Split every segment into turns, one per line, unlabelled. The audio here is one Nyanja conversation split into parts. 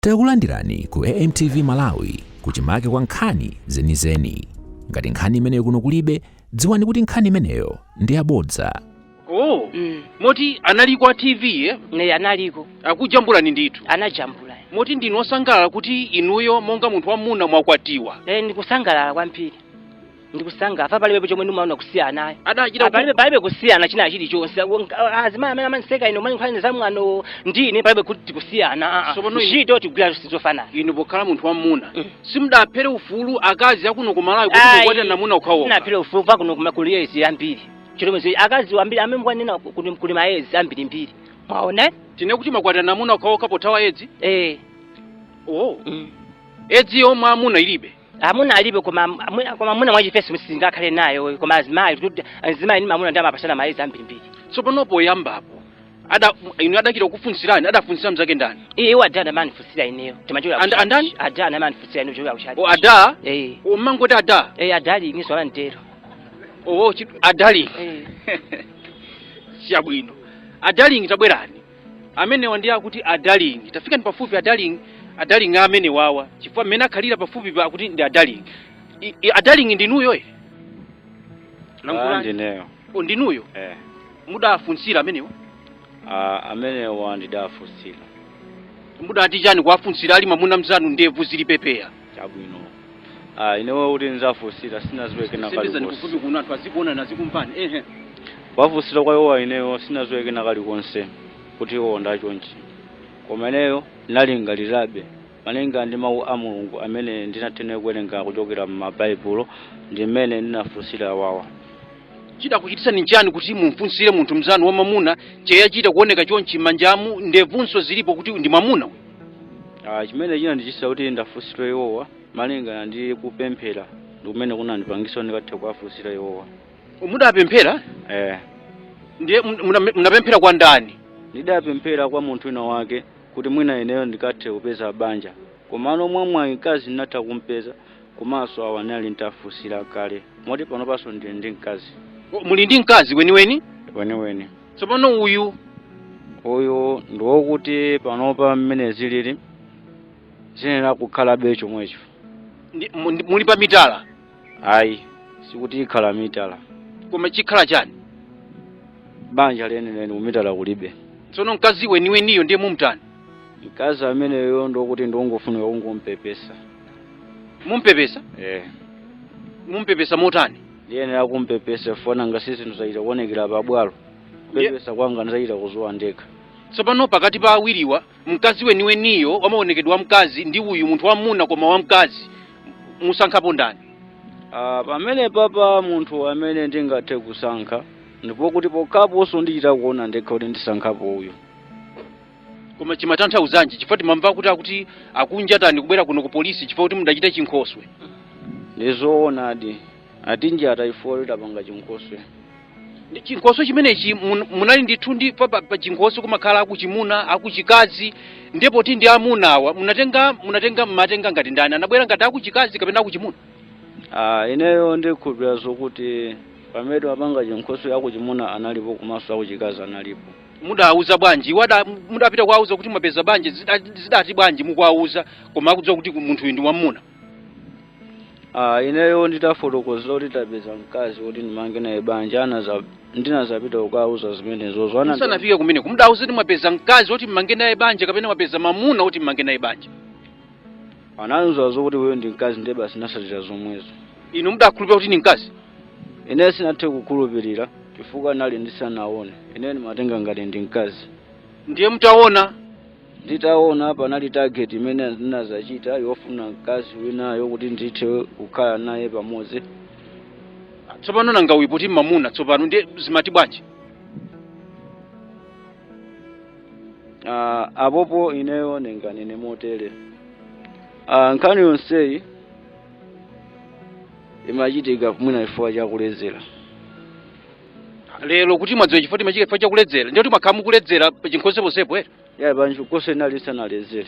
Takulandirani ku AMTV Malawi kuchimake kwa nkhani zenizeni. Ngati nkhani imeneyo kuno kulibe, dziwani kuti nkhani imeneyo ndi yabodza.
Moti analiko a TV
Ne analiko.
Akujambulani ndithu.
Anajambula.
Moti ndinu osangalala kuti inuyo monga munthu wamuna mwakwatiwa.
Ndikusangalala kwambiri. Ndikusanga apa palibe chomwe ndimaona kusiyana.
Adachita
palibe kusiyana china chili chonse. Azima amene amanseka ino mali nkhani zamwano ndine palibe kuti kusiyana. Chito tigwira sizofana.
Inu pokhala munthu wamuna. Simudaphere ufulu akazi akuno ku Malawi kuti mukwatira namuna ukhawo.
Sinaphere ufulu pa kuno kuliezi ambiri. Chilomwe akazi ambiri amembwanena kuli maezi ambiri mbiri. Mwaona?
Tine kuti makwatira namuna ukhawo kapothawa edzi? Edzi yomwe amuna ilibe.
Amuna alibe koma muna mwachifesi musingakhale nayo koma azimayi kuti azimayi ni mamuna ndi amapasana maezi ambiri mbiri.
Tsopanopo yambapo inu adachita kufunsirani adafunsira mzake ndani?
Iwo adana mani fusira ineyo.
Andani?
Adana mani fusira ineyo choka kushadi.
Ada? Mangoti ada?
Adali ngiso la ntero.
Adali. Siyabwino. Adaling tabwerani. Amene wandiya kuti adaling. Tafika ni pafupi adaling amene wawa. Chifukwa mena khalira pafupi pa kuti ndi adaling. Adaling ndinuyo
Ndineyo.
Ndinuyo? Muda afunsira amenewo?
Amenewo ndidafunsira.
Muda atijani kuafunsira ali mamuna mzanu ndevu zilipepeya.
Chabwino. Inewo kuti nzafunsira sinazweke nakali konse.
Sebeza ndikufupi kuno anthu azikuona nazikumpani.
Wafunsira kwa iwo inewo sinazweke nakali konse kuti iwo ndachonchi. Koma ineyo nalingalirabe malinga ndi mawu a Mulungu amene ndinatene kuwerenga kuchokera mu Baibulo ndi mmene ndinafunsira wawa.
Chida kuchitisa ni njani kuti mumfunsire munthu mzanu wa mamuna cheyachita kuoneka chonchi manjamu ndevunso zilipo kuti ndi mamuna?
Chimene china ndichisa kuti ndafunsira iwowa malinga ndi kupemphera ndi kumene kunandipangisa ndikathe kuwafunsira iwowa.
Mudapemphera? Ndiye munapemphera kwa ndani?
Ndidapemphera kwa munthu wina wake kuti mwina ineyo ndikathe kupeza banja. Komano mwamwa mkazi natha kumpeza komanso awa nali ntafunsira kale. Moti pano paso ndi mkazi.
Muli ndi mkazi weniweni?
Weniweni.
Tsopano uyu
ndiwokuti panopa mmene zilili zinena kukhala becho mwecho.
Muli pa mitala?
Ayi, sikuti ikhala mitala.
Koma chikhala chani?
Banja lenileni kumitala kulibe.
Tsono mkazi weniweniyo ndiye mumtani?
Mkazi ameneyo ndokuti ndongofunika kungompepesa.
Mumpepesa? Mumpepesa motani?
Ndiyenera kumpepesa fona ngasisi nzaita kuonekera pabwalo. Kupepesa kwanga nzaita kuzowa ndekha.
Tsopano pakati pa awiriwa mkazi weniweniyo wamaonekedwa mkazi ndi uyu munthu wamuna koma wa mkazi musankhapo ndani?
Pamene papa munthu amene ndingathe kusankha ndipo kuti pokaponso ndichita kuona ndekha kuti ndisankhapo uyu.
Koma chimatanthauzanji chifukwa timamva kuti akunjatani kubwera kuno ku polisi chifukwa kuti mudachita chinkhoswe?
Ndizoonadi atinjata ifolo tapanga chinkhoswe.
Chinkhoswe chimenechi munali ndithu ndi pa chinkhoswe kumakhala akuchimuna akuchikazi ndipo ndi amunawa munatenga ngati ndani anabwera ngati akuchikazi kapena akuchimuna?
Ineyo ndikhulupirira zokuti pamene apanga chinkhoswe akuchimuna analipo komanso akuchikazi analipo.
Mudauza bwanji? Mudapita kuauza kuti mwapeza banje zidati bwanji mukuauza koma akudziwa kuti munthu uyu ndi wamuna?
Ineyo nditafotokozera kuti tapeza mkazi kuti ndimange naye banja ndinazapita kukauza zimenezo zona.
Musanafike kumene kumudauza kuti mwapeza mkazi kuti mmange naye banja kapena mwapeza mamuna kuti mmange naye banja?
Anauza zokuti wewe ndi mkazi ndiye basi nasatira zomwezo.
Inu mudakhulupirira kuti ni mkazi?
Ine sinathe kukhulupirira chifukwa nali ndisanaone. Ine ndimatenga ngati ndi mkazi.
Ndiye mutaona?
Nditaona panali target imene ndinazachita yofuna mkazi winayo kuti ndithe kukhala naye pamodzi.
Tsopano nanga uyipo kuti mamuna tsopano ndiye zimati bwanji?
Apopo ineyo nenganene motere. Nkhani yonseyi imachitika mwina chifukwa chakuledzera.
Lero kuti mwadziwa chifukwa timachitika chifukwa chakuledzera ndiye kuti mwakhala mukuledzera chinkhoswe ponsepo ere?
Panchikose nali sanaledzere.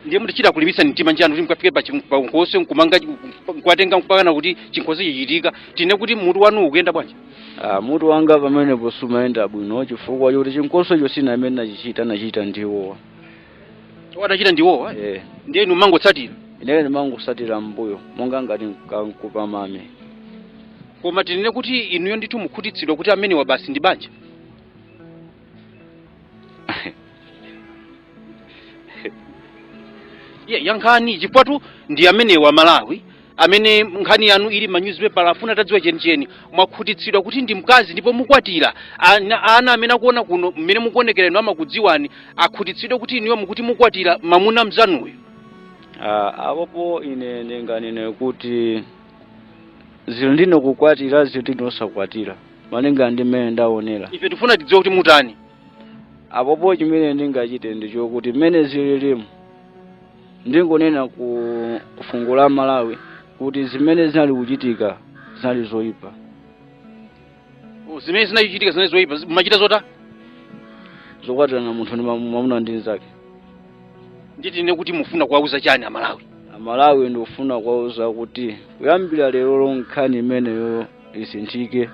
Ndiye mutichita kulimbitsa mtima njani kuti mukafike pa chinkhoswe nkumanga kwatenga mpakana kuti chinkhoswe chichitika tine kuti mutu wanu ukuyenda bwanji?
Mutu wanga pamene posumayenda bwino chifukwa choti chinkhoswe chosina amene nachita ndiwowa.
wadachita ndiwowa ndiye inu mangotsatira
ineyo ndimangosatira mbuyo monga ngati nkupa mame.
koma tinene kuti inuyo ndithu mukhutitsidwa kuti amenewa basi ndi banja yankhani chifukwa ndi amenewa Malawi amene nkhani yanu ili ma newspaper afuna tadziwa chenicheni mwakhutitsidwa kuti ndi mkazi ndipo mukwatira ana amene akuona kuno mmene mukuonekera inu amakudziwani akhutitsidwa kuti inuyo mukuti mukwatira mamuna mzanuyo.
Apopo ine ndinganene kuti zili ndino kukwatira zili ndinosakwatira malinga ndi mmene ndaonera.
Ife tifuna tidziwe kuti mutani.
Apopo chimene ndingachite ndicho kuti mmene zililimu ndingonena kufungula Malawi kuti zimene zinali kuchitika zinali zoyipa.
Zimene zinachitika zinali zoyipa machita zota
zokwatira na munthu ndi mamuna ndi nzake.
Nditine kuti mufuna kuwauza chani Amalawi?
Amalawi ndofuna kuwauza kuti kuyambira lero nkhani imeneyo isinthike.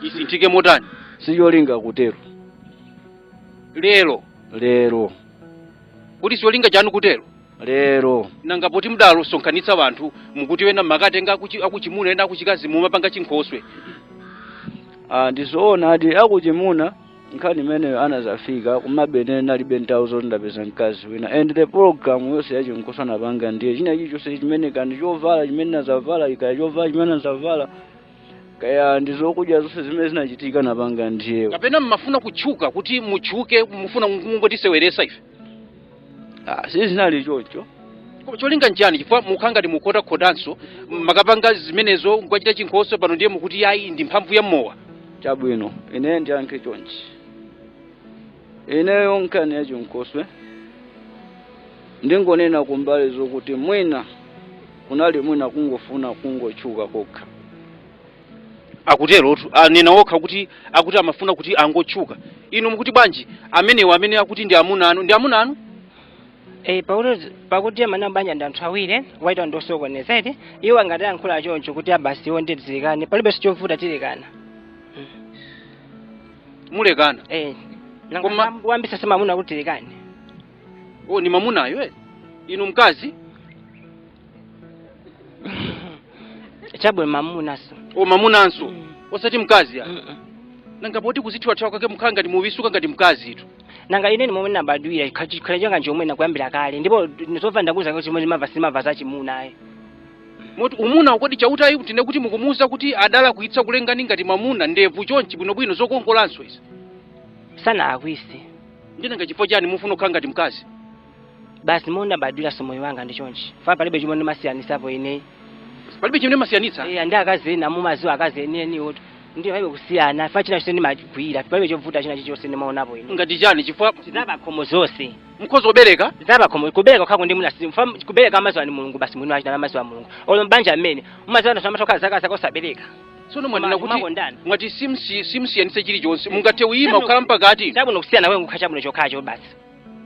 Isinthike motani?
Sicholinga kutero.
Lero. Kuti sicholinga chanu kutero?
Lero.
Nanga poti mudalo sonkhanitsa anthu mukuti wena makatenga akuchimuna enda akuchikazi mumapanga chinkhoswe.
Ndizoona ati akuchimuna nkhani imeneyo anazafika kumabene nalibe nthawi zoti ndapeza mkazi wina and the program yonse yacho nkosana panga ndiye china chilichonse chimene kandi chovala chimene nazavala ikaya chovala chimene nazavala kaya ndizokudya zonse zimene zinachitika napanga ndiye.
Kapena mmafuna kutchuka kuti mutchuke mufuna mungotiseweresa ife?
Sizinali choncho.
Cholinga njani chifukwa mukhanga ndi mukhotakhotanso makapanga zimenezo nkwachita chinkhoswe pano ndiye mukuti yayi ndi mphamvu ya mmowa.
Chabwino ine ndiyankhe chonchi. Ineyo nkhani ya chinkhoswe ndingonena kumbali zokuti mwina kunali mwina kungofuna kungotchuka kokha.
Akutero anena okha kuti akuti amafuna kuti angotchuka. Inu mukuti bwanji amenewa amene akuti ndi amuna anu?
Pakuti amana banja ndi anthu awiri waita ndosokonezeti iwo ngati yankhula choncho kuti abasi iwo nditizikane palibe sichovuta tilekana.
Mulekana?
Nanga wambisa sema mamuna kuti tilekane.
Ni mamunayo inu mkazi?
Chabwe mamunaso.
Mamunanso. Osati mkazi ya? Nanga poti kuzithiwa kwake mukhanga ndi muvisuka ngati mkazi itu.
Nanga ine momwe nabadwira khalejanga njomwe nakuyambira kale ndipo ndizova ndakuza kuti chimwe simava za chimuna ayi.
Moti umuna ukodi chauta ayi kutine kuti mukumuza kuti adala kuitsa kulengani ngati mamuna ndevu chonchi bwinobwino zokongolanso izi.
Sana akwisi.
Ndinanga chifukwa chani mufuna kukhala ngati mkazi?
Basi mona badwira somoyo wanga ndi chonchi. Fa palibe chimwe masiyanitsapo ine.
Palibe chimwe masiyanitsa?
Ndi akazi na mumaziwa akazi eni oto. Ndi palibe kusiyana fa china choseni magwira palibe chovuta china chichonse ndi maonapo ine.
Ngati chani chifukwa
zaba khomo zonse.
Mkhozo obereka?
Zaba khomo kubereka kwako ndi muna fa kubereka amaziwa ni Mulungu basi mwini wachina amaziwa Mulungu. Olo mbanja amene umaziwa na samatoka zaka osabereka.
Sono mwanena kuti ngati simsiyanitse chilichonse mungathe uyima kukhala mpakati.
Chabuno kusiyana wewe ngukhacha buno chokhacho basi.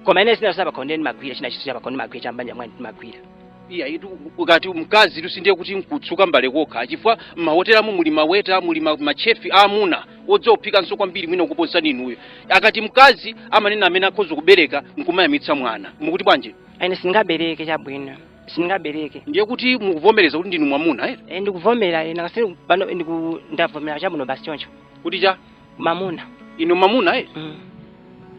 Koma ine sina saba khondeni magwira china chitu chaba khondi magwira chambanja mwani magwira. Iya
itu ukati mkazi tusindiye kuti nkutsuka mbale kokha chifukwa mahotelamu muli maweta muli machefi amuna odzophika nso kwambiri mwina kuposa ninuyo. Akati mkazi amanena amene akhoza kubereka nkumayamitsa mwana. Mukuti bwanje?
Ine singabereke chabwino. Singabereke.
Ndiye kuti mukuvomereza kuti ndinu mwamuna
ndikuvomera ina kasi pano ndavomera chabuno basi choncho.
Kuti cha?
Mamuna.
Inu mamuna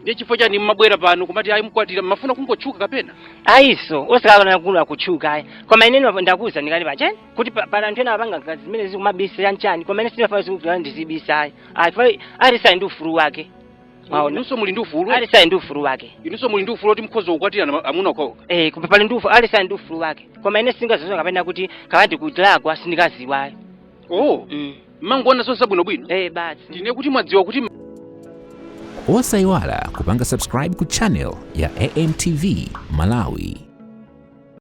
ndiye chifukwa chani mmabwera pano kumati ayi mkwatira mafuna kungotchuka kapena?
Ayiso osakana kula kutchuka ayi. Koma ine ndakuza ndikali pachani kuti para anthu ena apanga ngazi zimene zikumabisa yanchani koma ine sinafa zikuti ndizibisa ayi. Ayi alisa ndi ufulu wake.
Inunso muli ndi ufulu?
Alisa ndi ufulu wake.
Inunso muli ndi ufulu kuti mkhozo ukwatira amuna kwawo?
Kupapali ndi ufulu alisa ndi ufulu wake. Koma ine singazozo kapena kuti kakati kutlagwa sindikaziwa ayi.
Mangoona zonse bwinobwino?
Basi.
Ndine kuti mwadziwa kuti
Osayiwala kupanga subscribe ku channel ya AMTV Malawi.